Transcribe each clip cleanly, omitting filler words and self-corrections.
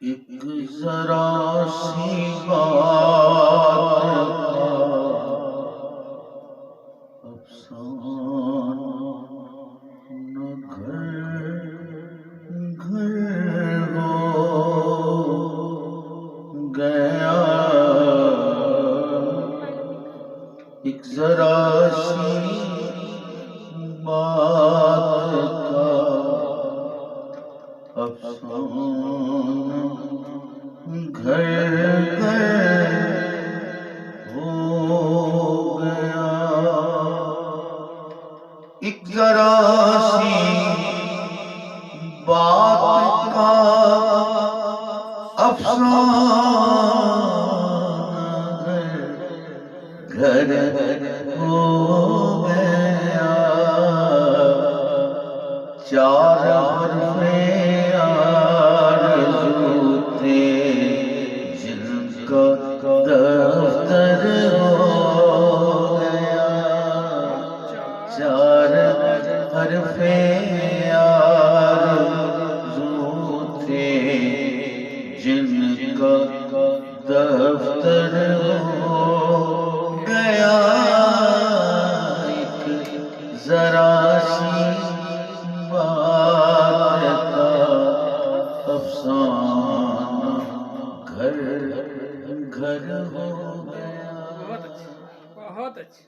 ایک ذرا سی بات کا افسانہ گھر گھر ہو گیا، ایک ذرا سی بات کا افسانہ گھر گھر ہو گیا، ایک ذرا سی بات کا افسانہ گھر گھر ہو گیا، چار حرف آرزو تھے جن کا دفتر ہو گیا، چار حرف آرزو تھے جن کا دفتر ہو گیا، ایک ذرا سی بات کا افسانہ گھر گھر ہو گیا۔ بہت اچھا۔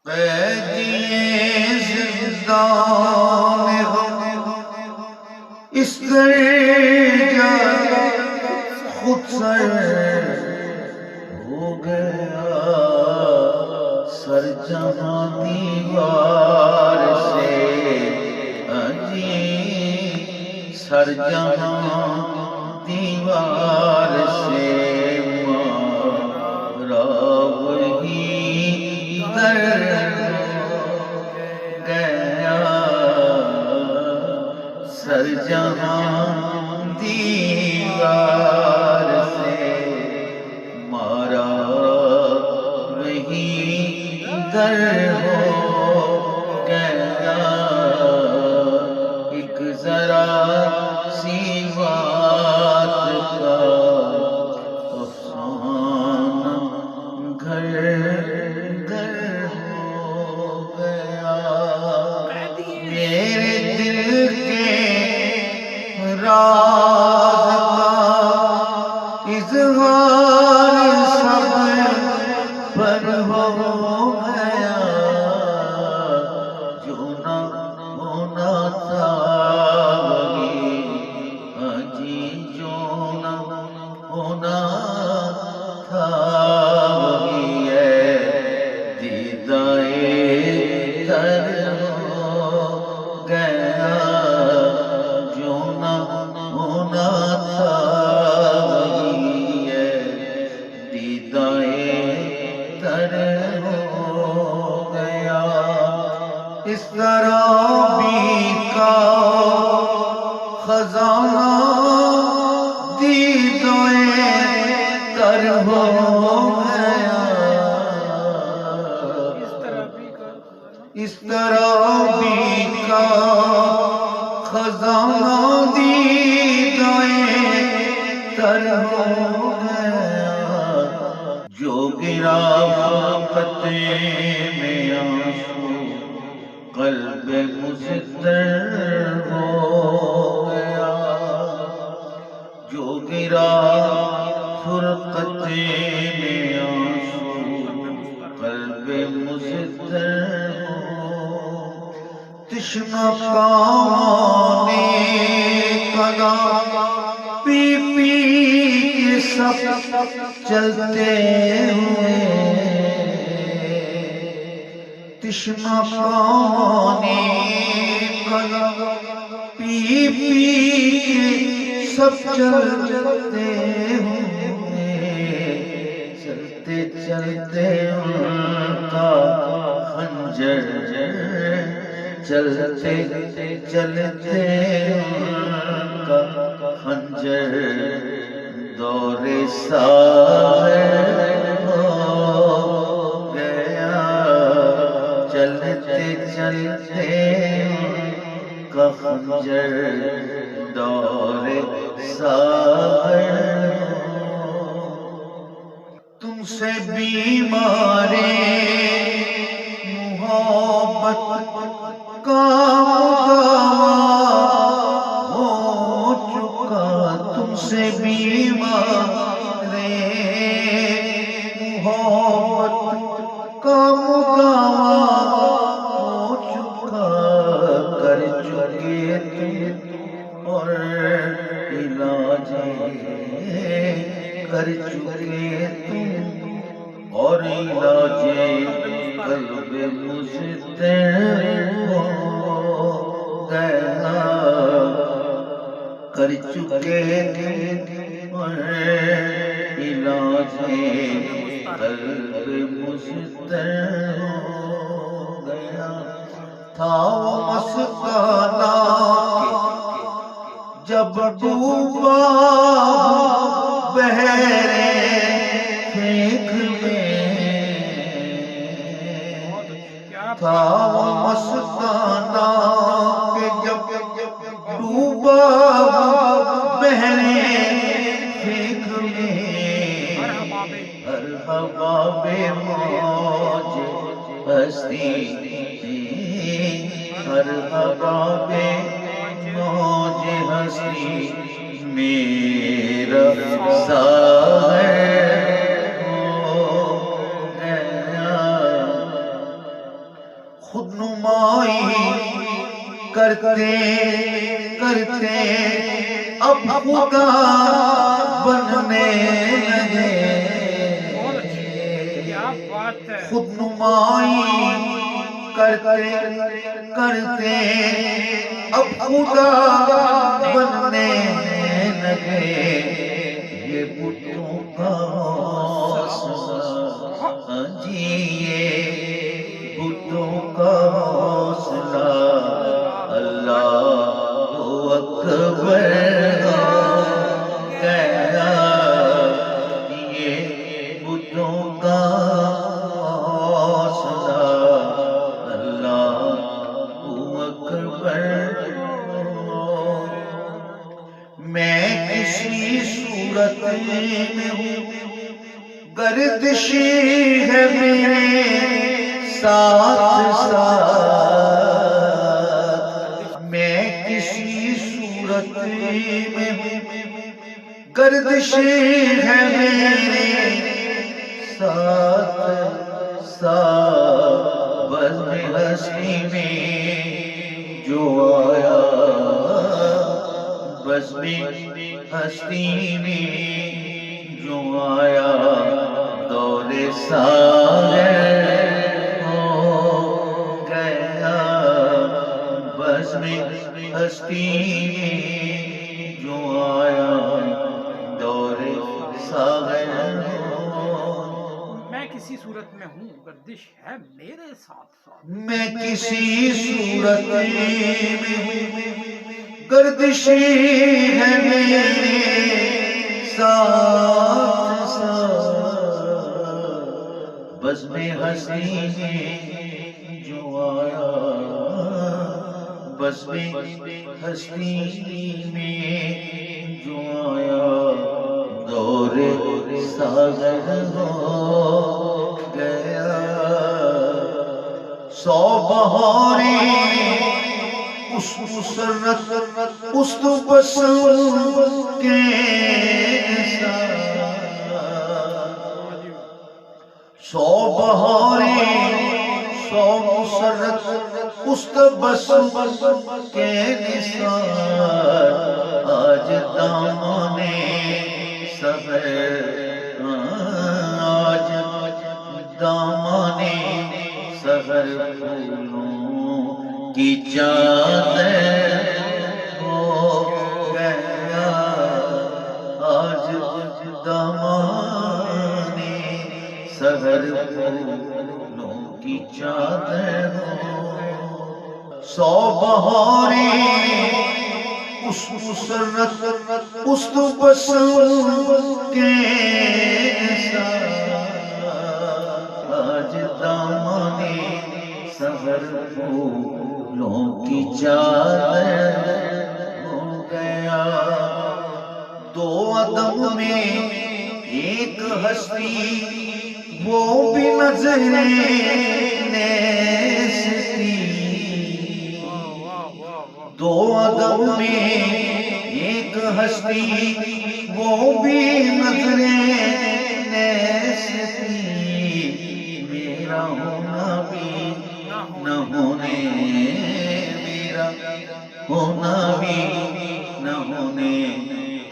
قیدی زندان ہو اس درجہ خود سر ہو گیا، سر جہاں دیوار سے عجیب، سر جہاں دیوار سے مارا وہی در گیا، سر جہاں دیوار سے مارا وہی در ہو گیا، ایک ذرا سی بات کا افسانہ گھر گھر ہو گیا، میرے دل کے راز کا اظہار سب پر ہو گیا، جو نہ ہونا تھا وہی اجی، جو نہ ہونا تھا وہی ہے دیدائے تر ہو گیا، جو نہ ہونا تھا وہی ہے دیدائے تر ہو گیا، اس طرح بھی کا خزانہ دیدائے تر ہو گیا، اس طرح بھی کا خزانہ دیدائے تر ہو گیا، جو گرا فاقت میں آنسو قلب مزدر ہو گیا، جو گرا فرقت میں آنسو قلب مزدر ہو، تشنہ کان کلا پی پی کے سب چلتے ہوئے، تشنہ کان کلا پی پی کے سب چلتے ہوئے، چلتے چلتے ان کا خنجر چلتے چلتے کا خنجر دور ساحر ہو گیا، چلتے چلتے کا خنجر دور ساحر ہو، تم سے بیمارے محبت کا مداوا ہو چکا، تم سے بیمارے محبت کا مداوا ہو چکا، کر چکے تم اور علاج کر چکے تم اور علاج قلب مضطرب ہو گیا، کر چکے تم اور علاج قلب مضطرب ہو گیا، تھا وہ مستانہ کہ جب ڈوبا بحر فکر میں، تھا وہ مستانہ کہ جب ڈوبا بحر فکر میں، ہر حباب موج ہستی، ہر حباب موج ہستی میرا ساحر ہو گیا، خود نمائی کرتے کرتے اب خدا بننے لگے، خود نمائی کرتے کرتے اب خدا بننے لگے، یہ بتوں کا حوصلہ جی، یہ بتوں کا حوصلہ اللہ اکبر ہو گیا، یہ بتوں کا حوصلہ اللہ اکبر ہو، میں کسی صورت میں ہوں، گردشی ہے میرے ساتھ ساتھ، میں کسی صورت میں ہوں، گردشی ہے میرے ساتھ ساتھ، بزم ہستی میں جو آیا، بزم ہستی میں جو آیا دور ساحر ہو گیا، بزم ہستی میں جو آیا دور ساحر ہو، میں کسی صورت میں ہوں، گردش ہے میرے ساتھ ساتھ، میں کسی صورت میں ہوں، گردشی ہے میرے ساتھ ساتھ، بزم ہستی میں جو آیا، بزم ہستی میں جو آیا دور ساحر ہو گیا، سو بہاریں اس مسرت اس بسم کے ساتھ، سو بہاریں سو مسرت اس بسم کے نثار، آج دامن سحر، آج دامن سحر پھولوں کی چادر ہو گیا، آج دامن سحر پھولوں کی چادر ہو، سو بہاریں اس مسرت اس تو بسم کے ساتھ آج دامانے سحر پھولوں کی چادر ہو گیا دو عدم میں ایک ہستی وہ بھی نظریں نیستی دو عدم میں ایک ہستی وہ بھی نظریں نیستی میرا ہونا بھی نہ ہونے میرا ہونا بھی نہ ہونے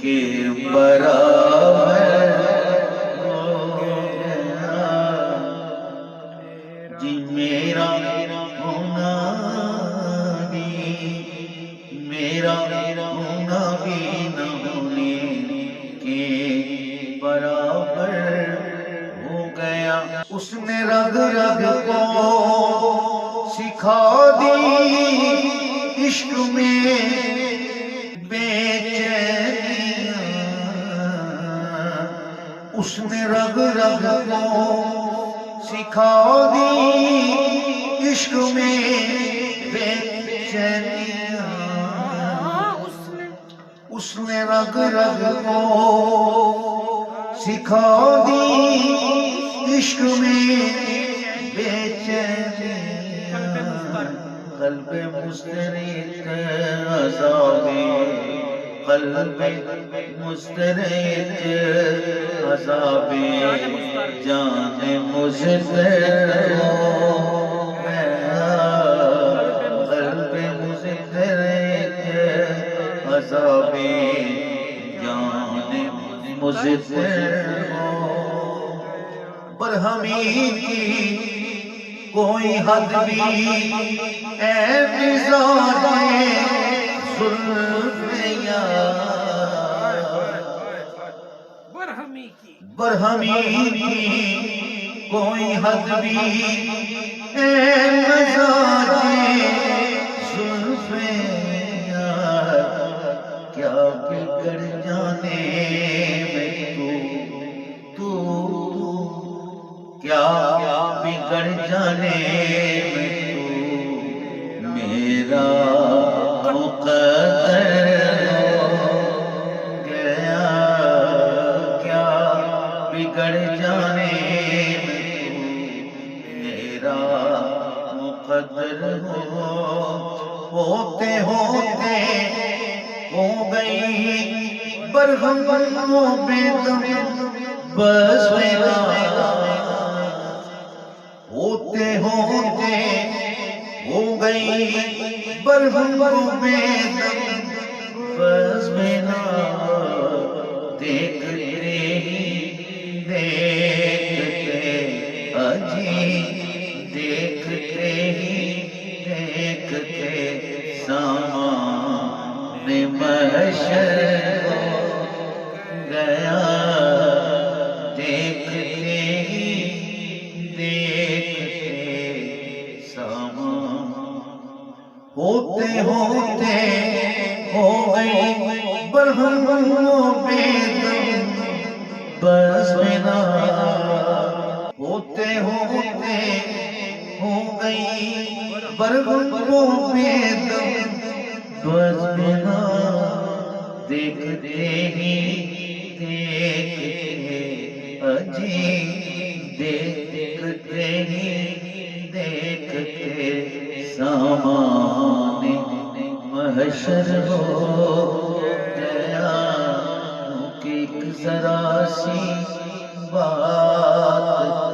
کے برابر جی میرا ہونا بھی میرا ہونا بھی نہ ہونے کے برابر ہو گیا اس نے رگ رگ کو سکھا دی عشق میں بے چینیاں اس نے رگ رگ کو سکھا دی عشق میں بے چینیاں اس نے رگ رگ کو سکھا دی عشق میں بے چینیاں قلب مسترد عذاب قلب مسترد عذاب جان مزد قلب مزد عذاب جان مزد برہمی کی کوئی حد بھی اے مزاج زلفیاں برہمی کی کوئی حد بھی اے مزاج زلفیاں کیا بگڑ جانے میں تو کیا بگڑ جانے میں تو میرا مقدر ہو گیا کیا بگڑ جانے میں تو میرا مقدر ہوتے ہوتے ہو گئی برہم بے دم بس میرا ہوتے ہوتے ہو گئی برہم بے دم بس میرا دیکھتے ہی دیکھتے اجی دیکھتے ہی دیکھتے سامان محشر گیا دیکھتے ہی دیکھتے سامان ہوتے ہوتے ہو گئی برہم بے دم بس میرا ہوتے ہوتے ہو گئی برہم بے دم بس میرا دیکھتے ہی دیکھتے اجی دیکھتے ہی دیکھتے سامان محشر ہو گیا کیونکہ ایک ذرا سی بات